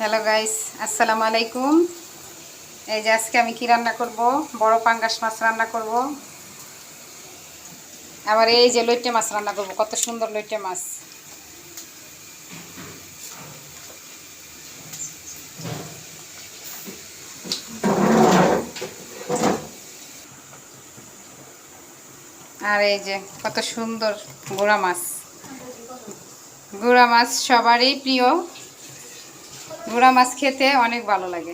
Hello guys, আসসালামু আলাইকুম। এই যে আজকে আমি কি রান্না করব, বড় পাঙ্গাস মাছ রান্না করব। আবার এই যে লইট্টে মাছ রান্না করব, কত সুন্দর লইট্টে মাছ। আর এই যে কত সুন্দর গুড়া মাছ। গুড়া মাছ সবারই প্রিয়, গুড়া মাছ খেতে অনেক ভালো লাগে।